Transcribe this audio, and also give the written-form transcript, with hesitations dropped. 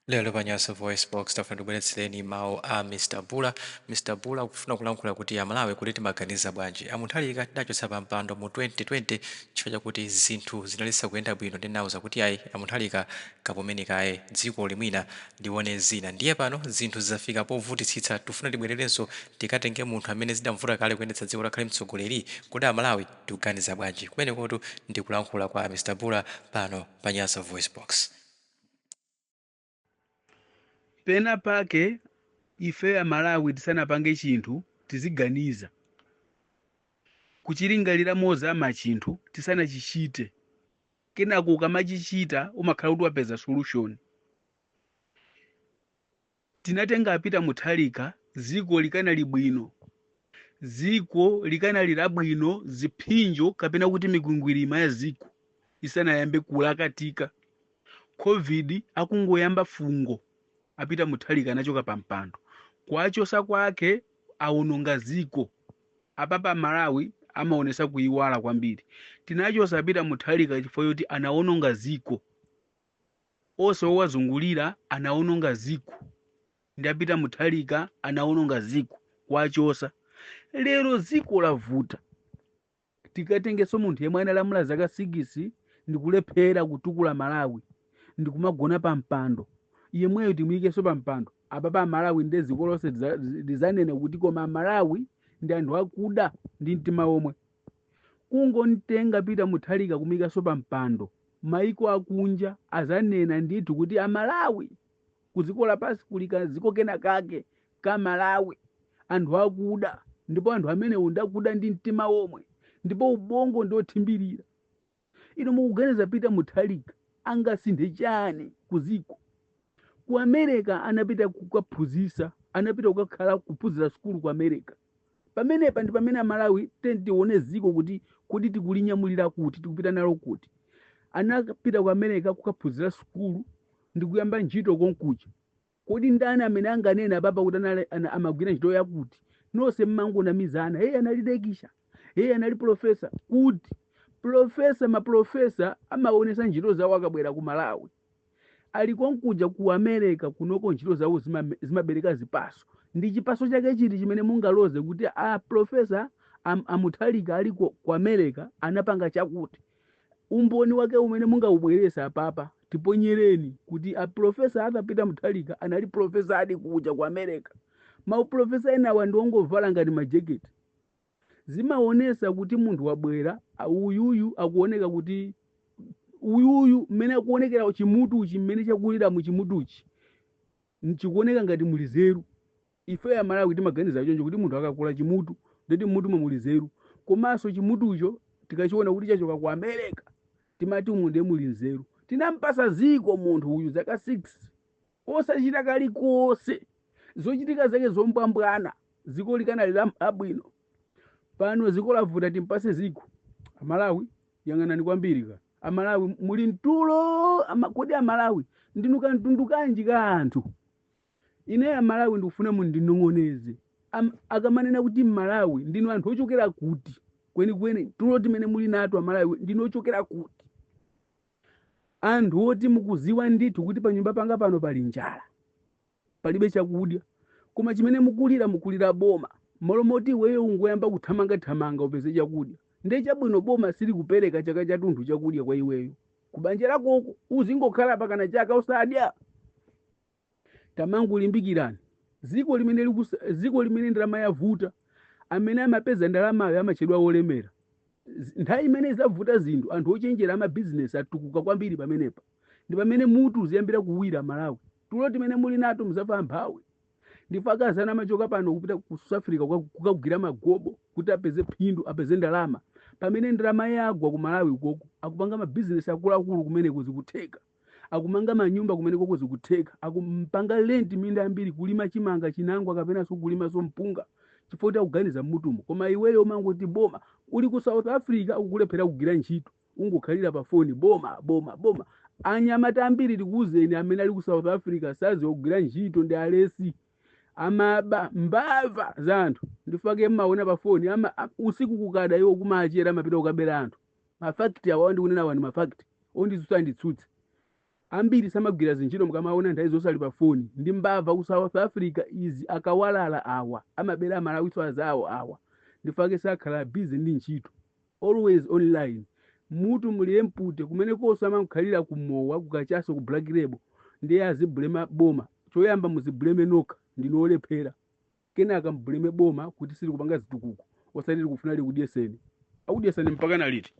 Lero panyasa voice box tafuna tibweretsereni mawu a Mr. Bula. Mr. Bula kufuna kulankhula kuti amalawi kuti timaganiza bwanji amuthalika tidachotsa pa mpando mu 2020 chifukwa chakuti zinthu zinalisa kuyenda bwino ndinauza kuti ayi amuthalika kapomenekaye dziko limwina lione zina ndiye pano zinthu zafika povutitsitsa tifuna tibwererenso tikatenge munthu amene zidamvuta kale kuyendetsa dziko lakhale mtsogoleri kuti amalawi tikuganiza bwanji kumenekotu ndikulankhula kwa Mr. Bula pano panyasa voice box. Pena pake ife amalawi tisanapange chinthu tiziganiza kuchilingalira mozama chinthu tisanachichite kenako ukamachichita umakhala kuti wapeza solution. Tinatenga apita muthalika ziko likanali bwino, ziko likanali labwino, ziphinjo kapena kuti migwingwirima ya ziko isanayambe kulakatika. COVID akungoyamba fungo apita muthalika anachoka pampando kwachosa kwake aononga ziko apapa Malawi amaonesa kuiwala kwambiri. Tinachosa apita muthalika chifukwa choti anaononga ziko ose owazungulira anaononga ziko ndi apita muthalika anaononga ziko kwachosa. Lero ziko lavuta tikatengeso munthu yemwe analamula zaka 6 ndikulephera kutukula Malawi ndikumagona pampando yemweyo timuyikeso pampando apapa Malawi ndi ziko lonse lizanena kuti koma Malawi ndi anthu akuda ndi mtima omwe. Kungonitenga apita muthalika kumuyikaso pampando maiko akunja azanena ndithu kuti amalawi kuziko lapasi kulika ziko kena kake ka Malawi anthu akuda ndipo anthu amene undakuda ndi mtima omwe ndipo ubongo ndothimbirira. Ino mukuganiza apita muthalika angasinthe chani kuziko. Ku America anapita kukaphunzisa, anapita kukakhala kuphunzira skulu ku America. Pamenepa ndi pamene Malawi tione ziko kuti tikulinyamulira kuti tikupita nalo kuti. Anapita ku America kukaphunzira skulu ndi kuyamba ntchito konkuja. Kodi ndani amene anganena papa kuti amagwira ntchito yakuti nonse mmangonamizana hey analidekisha hey anali profesa kuti maprofesa amaonesa ntchito zawo akabwera ku Malawi. Alikonkuja ku America kunoko ntchito zawo zimabereka zipaso. Ndi chipaso chake chiti chimene mungaloze kuti profesa amuthalika aliko ku America anapanga chakuti. Umboni wake umene mungaubweresa papa tiponyereni kuti profesa atapita muthalika anali profesa adi kuja ku America. Profesa enawa ndiongovala ngati majeketi. Zimaonesa kuti munthu wabwera uyuyu akuoneka kuti uyuyu mmene akuonekera chimutu chimene chakulira mu chimutuchi nchikuoneka ngati muli zeru. Ife ya Malawi timaganiza choncho kuti munthu akakula chimutu ndeti mutu muli zeru. Komanso chimutucho tikachiona kuti chachoka ku America timati munthu muli nzeru. Tinampasa ziko munthu uyu zaka 6 osachita kalikonse zochitika zake zombwambwana ziko likanali labwino. Pano ziko lavuta timpase ziko. Amalawi yang'anani kwambiri ka. Amalawi muli mtulo kodi Amalawi ndinuka mtundukanji ka anthu. Ine Amalawi ndikufuna mundinong'oneze. Akamanena kuti Malawi ndinu anthu ochokera kuti kweni tulo timene muli nato Amalawi ndinu ochokera kuti. Anthu oti mukuziwa ndithu kuti pa nyumba panga pano pali njala palibe chakudya koma chimene mukulira boma molomoti iweyo ungoyamba kuthamanga upeze chakudya. Ndi chabwino boma sili kupereka chaka chathunthu chakudya kwa iweyo kubanja lakoko uzingokhala pakana chaka usadya. Tamangu limbikirani ziko limene ndalama yavuta amene amapeza ndalamayo amachedwa olemera. Nthawi imene zavuta zinthu anthu ochenjera amabizinesi atukuka kwambiri pamenepa. Ndi pamene mutu uziyambira kuwira Malawi. Tulo timene muli nato muzafa mphawi. Ndipo akazana amachoka pano kupita ku South Africa kukagwira magobo kuti apeze phindu apeze ndalama. Pamene ndalama yagwa ku Malawi ukoko akupanga mabizinesi akuluakulu kumene kuzikutheka. Akumanga manyumba kumene koko zikutheka. Akumpanga lenti minda yambiri kulima chimanga chinangwa kapena kulima mpunga. Chifukwa akuganiza mmutumo. Koma iweyo umangoti boma uli ku South Africa ukulephera kugwira ntchito ungokhalira pa phone boma. Anyamata ambiri tikuzeni amene ali ku South Africa sazi ogwira ntchito ndi alesi amaba mbava za anthu ndifake mmaona pa phone usiku kukada iwo kumachera amapita kukabera anthu. Mafactory awa ndikunena wani mafactory onditsutsa nditsutse. ambiri samagwira zintchito mukamaona nthawi zonse ali pa foni ndi mbava ku South Africa izi akawalala awa amabera amalawiso azawo awa ndifake sakhala busy ndi ntchito always online mutu muliye mpute kumene koso amakhalira kumowa kukachaso ku Black Label ndiye azibulema boma choyamba muzibuleme nokha ndinolephera kenaka mbuleme boma kuti sili kupanga zitukuko osati tikufuna likudyeseni akudyesani mpaka na liti